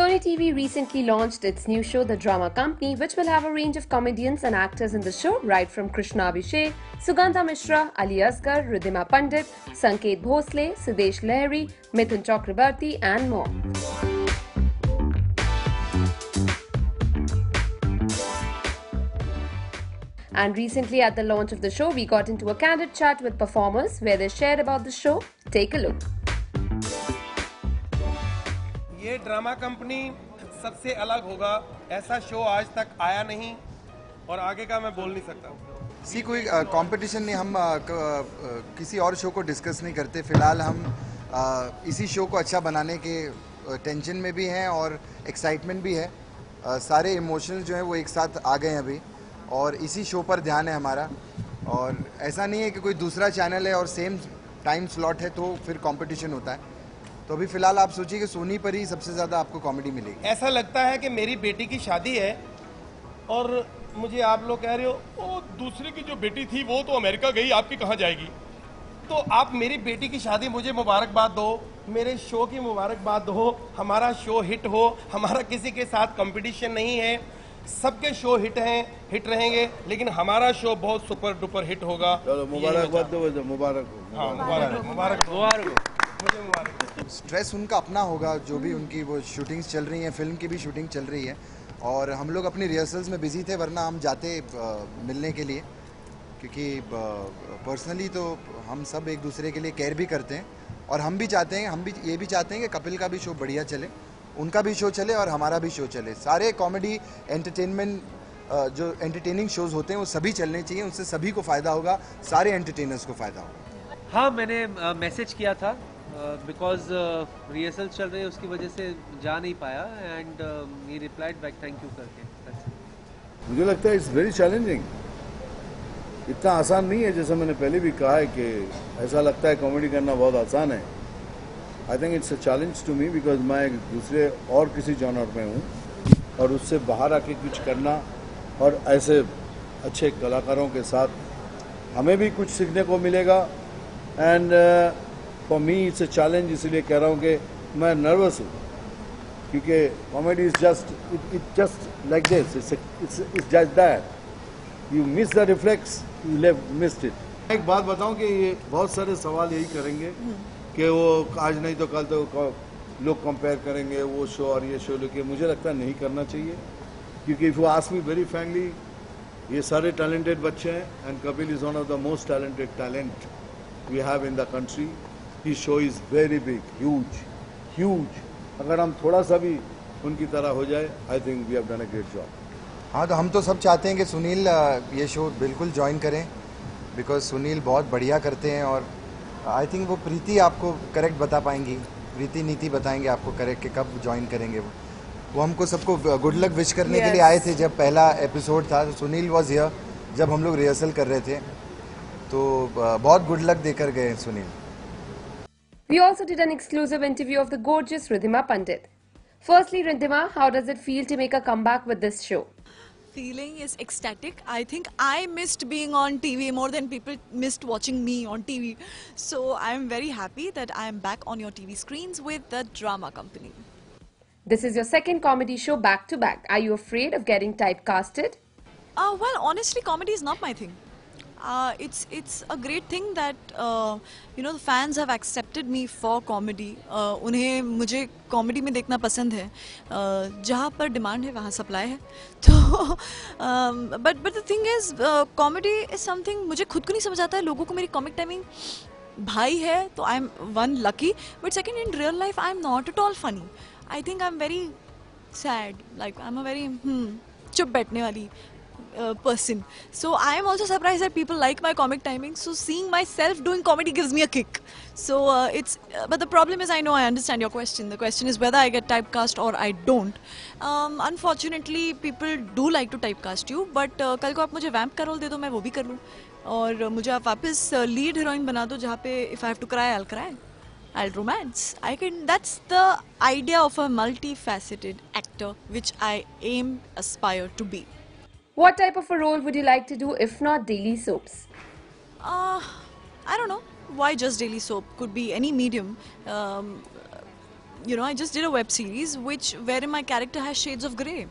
Sony TV recently launched its new show, The Drama Company, which will have a range of comedians and actors in the show, right from Krishna Abhishek, Sugandha Mishra, Ali Asgar, Ridhima Pandit, Sanket Bhosle, Sidesh Lahiri, Mithun Chakrabarti, and more. And recently at the launch of the show, we got into a candid chat with performers where they shared about the show. Take a look. ये drama company सबसे अलग होगा, ऐसा show आज तक आया नहीं और आगे का मैं बोल नहीं सकता। कोई कंपटीशन नहीं, हम किसी और शो को डिस्कस नहीं करते। फिलहाल हम इसी शो को अच्छा बनाने के टेंशन में भी हैं और एक्साइटमेंट भी है। सारे इमोशंस जो हैं वो एक साथ आ गए हैं अभी और इसी शो पर ध्यान है हमारा। और ऐसा नहीं है कि कोई दूसरा चैनल है और सेम टाइम स्लॉट है तो फिर कंपटीशन होता है। तो अभी फिलहाल आप सोचिए कि सोनी पर ही सबसे ज़्यादा आपको कॉमेडी मिलेगी। ऐसा लगता है कि मेरी बेटी की शादी है और मुझे आप लोग कह रहे हो ओ दूसरे की जो बेटी थी वो तो अमेरिका गई, आपकी कहाँ जाएगी। तो आप मेरी बेटी की शादी मुझे मुबारकबाद दो, मेरे शो की मुबारकबाद दो। हमारा शो हिट हो, हमारा किसी के साथ कंपटीशन नहीं है, सबके शो हिट हैं, हिट रहेंगे, लेकिन हमारा शो बहुत सुपर डुपर हिट होगा। मुबारकबाद दो, मुबारक मुबारक। स्ट्रेस उनका अपना होगा, जो भी उनकी वो शूटिंग्स चल रही हैं, फिल्म की भी शूटिंग चल रही है और हम लोग अपनी रिहर्सल्स में बिजी थे, वरना हम जाते मिलने के लिए, क्योंकि पर्सनली तो हम सब एक दूसरे के लिए केयर भी करते हैं और हम भी चाहते हैं, हम भी ये भी चाहते हैं कि कपिल का भी शो बढ़िया चले, उनका भी शो चले और हमारा भी शो चले। सारे कॉमेडी एंटरटेनमेंट जो एंटरटेनिंग शोज़ होते हैं वो सभी चलने चाहिए, उससे सभी को फ़ायदा होगा, सारे एंटरटेनर्स को फ़ायदा होगा। हाँ, मैंने मैसेज किया था बिकॉज रिहर्सल चल रही है, उसकी वजह से जा नहीं पाया and he replied back thank you करके। मुझे लगता है इट्स वेरी चैलेंजिंग, इतना आसान नहीं है। जैसा मैंने पहले भी कहा है कि ऐसा लगता है कॉमेडी करना बहुत आसान है। I think it's a challenge to me because मैं दूसरे और किसी जॉनर में हूँ और उससे बाहर आके कुछ करना और ऐसे अच्छे कलाकारों के साथ हमें भी कुछ सीखने को मिलेगा and for me it's a challenge. इसलिए कह रहा हूँ कि मैं नर्वस हूँ क्योंकि comedy is just like this, it's just that, you miss the reflex, you लेव मिस्ड इट। एक बात बताऊँ कि ये बहुत सारे सवाल यही करेंगे कि वो आज नहीं तो कल तो लोग कंपेयर करेंगे वो शो और ये शो, लेकिन मुझे लगता है नहीं करना चाहिए क्योंकि if you ask me very frankly, ये सारे टैलेंटेड बच्चे हैं and Kapil is one of the most talented talent we have in the country. His show is very big, huge. अगर हम थोड़ा सा भी उनकी तरह हो जाए, I think we have done a great job. हाँ, तो हम तो सब चाहते हैं कि सुनील ये शो बिल्कुल ज्वाइन करें बिकॉज सुनील बहुत बढ़िया करते हैं और आई थिंक वो प्रीति आपको करेक्ट बता पाएंगी, प्रीति नीति बताएंगे आपको करेक्ट कि कब ज्वाइन करेंगे। वो हमको सबको गुड लक विश करने के लिए आए थे जब पहला एपिसोड था। तो सुनील वॉज हियर जब हम लोग रिहर्सल कर रहे थे, तो बहुत गुड लक देकर गए Sunil. We also did an exclusive interview of the gorgeous Ridhima Pandit. Firstly, Ridhima, how does it feel to make a comeback with this show? Feeling is ecstatic. I think I missed being on TV more than people missed watching me on TV. So I'm very happy that I'm back on your TV screens with The Drama Company. This is your second comedy show back to back. Are you afraid of getting typecasted? Well, honestly, comedy is not my thing. It's a great thing that the fans have accepted me for comedy. उन्हें मुझे comedy में देखना पसंद है, जहाँ पर demand है वहाँ सप्लाई है। तो but the thing is comedy is something मुझे खुद को नहीं समझ आता है। लोगों को मेरी कॉमिक टाइमिंग भाई है तो I am one lucky, but second in real life I am not at all funny. I think I am very sad, like I am a very चुप बैठने वाली person. So I am also surprised that people like my comic timing. So seeing myself doing comedy gives me a kick. So but the problem is, I know I understand your question. The question is whether I get typecast or I don't. Unfortunately, people do like to typecast you. But कल को आप मुझे वैम्प का role दे दो, मैं वो भी कर लूँ और मुझे आप वापस लीड हीरोइन बना दो जहाँ पे if I have to cry, I'll cry. I'll romance. That's the idea of a multifaceted actor, which I aspire to be. What type of a role would you like to do if not daily soaps? I don't know. Why just daily soap? Could be any medium. you know, I just did a web series wherein my character has shades of grey,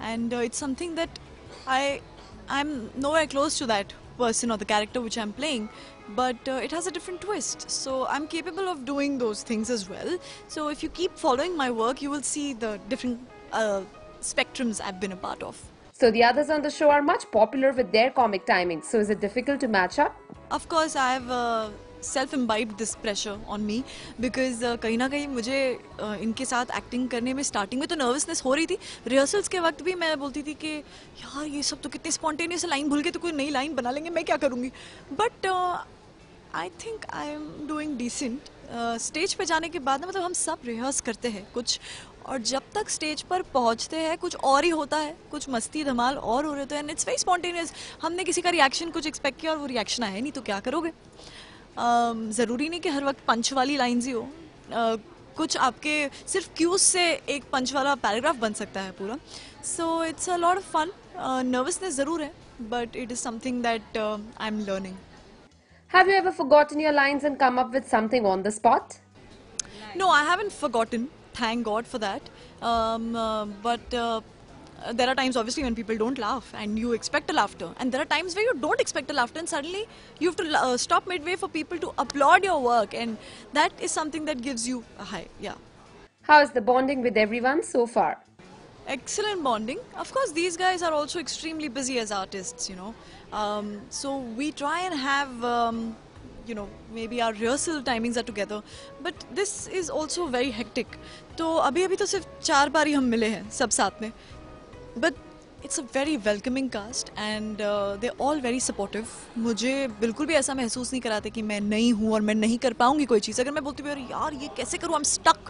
and it's something that I'm nowhere close to that person or the character which I'm playing, but it has a different twist. So I'm capable of doing those things as well. So if you keep following my work, you will see the different spectrums I've been a part of. So the others on the show are much popular with their comic timings. So is it difficult to match up? Of course, I've self-imbibed this pressure on me because कहीं ना कहीं मुझे इनके साथ acting करने में starting में तो नर्वसनेस हो रही थी. रिहर्सल्स के वक्त भी मैं बोलती थी कि यार ये सब तो कितने स्पॉन्टेनियस लाइन भूल के तो कोई नई लाइन बना लेंगे, मैं क्या करूँगी. But I think I am doing decent. Stage पे जाने के बाद ना, मतलब हम सब रिहर्स करते हैं कुछ, और जब तक स्टेज पर पहुंचते हैं कुछ और ही होता है, कुछ मस्ती धमाल और हो रहे होते हैं. It's very spontaneous. हमने किसी का रिएक्शन कुछ एक्सपेक्ट किया और वो रिएक्शन आया नहीं, तो क्या करोगे. ज़रूरी नहीं कि हर वक्त पंच वाली लाइन्स ही हो. कुछ आपके सिर्फ क्यूज से एक पंच वाला पैराग्राफ बन सकता है पूरा. So it's a lot of fun. Nervousness ज़रूर है, but it is something that I am learning. Have you ever forgotten your lines and come up with something on the spot? No, I haven't forgotten. Thank God for that. But there are times, obviously, when people don't laugh and you expect a laughter. And there are times where you don't expect a laughter and suddenly you have to stop midway for people to applaud your work. And that is something that gives you a high. Yeah. How is the bonding with everyone so far? Excellent bonding. Of course, these guys are also extremely busy as artists, you know. So we try and have, you know, maybe our rehearsal timings are together. But this is also very hectic. तो अभी तो सिर्फ 4 बार ही हम मिले हैं सब साथ में. But it's a very welcoming cast and they're all very supportive. मुझे बिल्कुल भी ऐसा महसूस नहीं कराते कि मैं नहीं हूँ और मैं नहीं कर पाऊँगी कोई चीज़. अगर मैं बोलती हूँ यार ये कैसे करूँ, I'm stuck.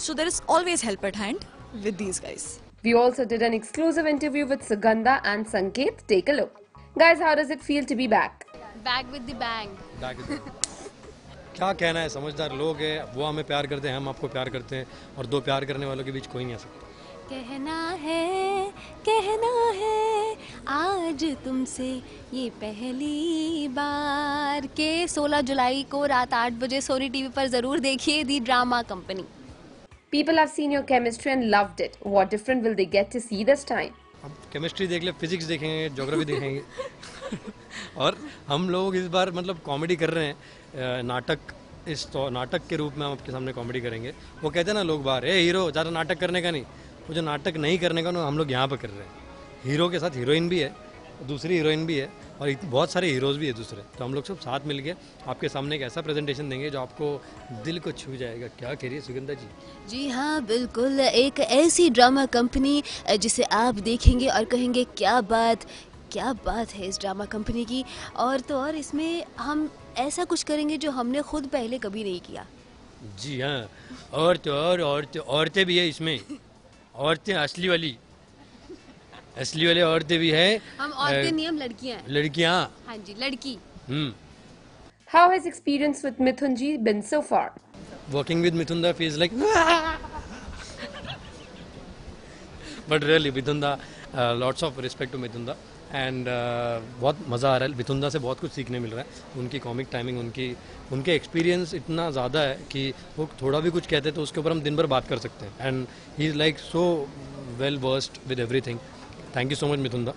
So there is always help at hand with these guys. We also did an exclusive interview with Sugandha and Sanket. Take a look. Guys, how does it feel to be back? Back with the bang. क्या कहना है, समझदार लोग हैं, वो हमें प्यार करते हैं, हम आपको प्यार करते हैं, और दो प्यार करने वालों के बीच कोई नहीं आ सकता. कहना है आज तुमसे ये पहली बार के 16 जुलाई को रात 8 बजे सोनी टीवी पर जरूर देखिए The Drama Company. People have seen your chemistry and loved it. What different will they get to see this time? अब केमिस्ट्री देख ले, फिजिक्स देखेंगे, ज्योग्राफी देखेंगे. और हम लोग इस बार मतलब कॉमेडी कर रहे हैं, नाटक के रूप में हम आपके सामने कॉमेडी करेंगे. वो कहते हैं ना लोग बाहर, हीरो ज़्यादा नाटक करने का नहीं. वो जो नाटक नहीं करने का ना, हम लोग यहाँ पर कर रहे हैं. हीरो के साथ हीरोइन भी है, दूसरी हीरोइन भी है, और बहुत सारे हीरोज़ भी है दूसरे. तो हम लोग सब साथ मिल के आपके सामने एक ऐसा प्रेजेंटेशन देंगे जो आपको दिल को छू जाएगा. क्या कह रही है सुगंधा जी? जी हाँ, बिल्कुल. एक ऐसी ड्रामा कंपनी जिसे आप देखेंगे और कहेंगे क्या बात है इस ड्रामा कंपनी की. और तो और इसमें हम ऐसा कुछ करेंगे जो हमने खुद पहले कभी नहीं किया. जी हाँ, और तो और औरतें भी है इसमें. औरतें असली वाली औरतें भी है. हम औरतें नहीं, हम लड़कियाँ. हाँ जी, लड़की. How has experience with Mithun ji been so far? Working with Mithunda feels like but really Mithunda, lots of respect to Mithunda and बहुत मज़ा आ रहा है. Mithunda से बहुत कुछ सीखने मिल रहा है. उनकी कॉमिक टाइमिंग, उनके एक्सपीरियंस इतना ज़्यादा है कि वो थोड़ा भी कुछ कहते हैं तो उसके ऊपर हम दिन भर बात कर सकते हैं. And he is like so well versed with everything. Thank you so much Mithunda.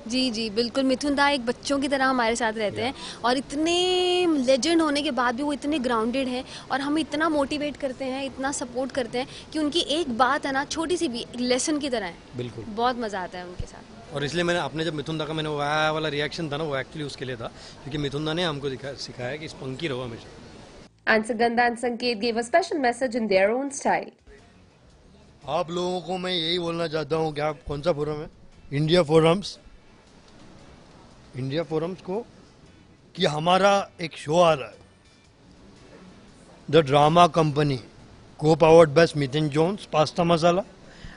जी बिल्कुल. मिथुंदा एक बच्चों की तरह हमारे साथ रहते हैं और इतने लेजेंड होने के बाद भी वो इतने ग्राउंडेड हैं और हमें इतना मोटिवेट करते हैं, इतना सपोर्ट करते हैं कि उनकी एक बात है ना, छोटी सी भी लेसन की तरह है. बिल्कुल, बहुत मज़ा आता है उनके साथ. और इसलिए मैंने अपने जब मिथुंदा का मैंने वाह वाला रिएक्शन था ना, वो एक्चुअली उसके लिए था क्योंकि मिथुंदा ने हमको सिखाया कि स्पंकी रहो हमेशा. And Sugandha and Sanket gave a special message in their own style. आप लोगों को मैं यही बोलना चाहता हूँ कि आप कौन सा फोरम है, इंडिया फोरम्स को, कि हमारा एक शो आ रहा है the drama company, co-powered by Smith and Jones, pasta masala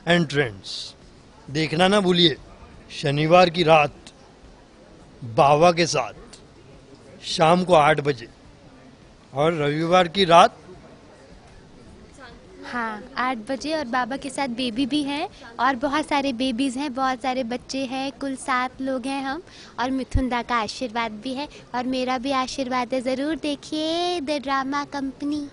and trends. देखना ना भूलिए. शनिवार की रात बावा के साथ शाम को 8 बजे और रविवार की रात 8 बजे. और बाबा के साथ बेबी भी हैं और बहुत सारे बेबीज़ हैं, बहुत सारे बच्चे हैं, कुल 7 लोग हैं हम. और मिथुंदा का आशीर्वाद भी है और मेरा भी आशीर्वाद है. ज़रूर देखिए the drama company.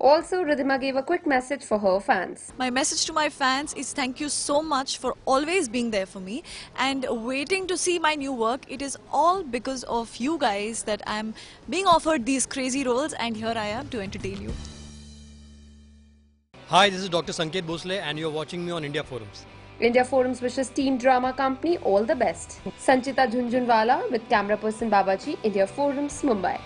Also, Ridhima gave a quick message for her fans. My message to my fans is thank you so much for always being there for me and waiting to see my new work. It is all because of you guys that I'm being offered these crazy roles, and here I am to entertain you. Hi, this is Dr. Sanket Bhosle and you're watching me on India Forums. India Forums wishes Team Drama Company all the best. Sanchita Jhunjhunwala with camera person Babaji, India Forums, Mumbai.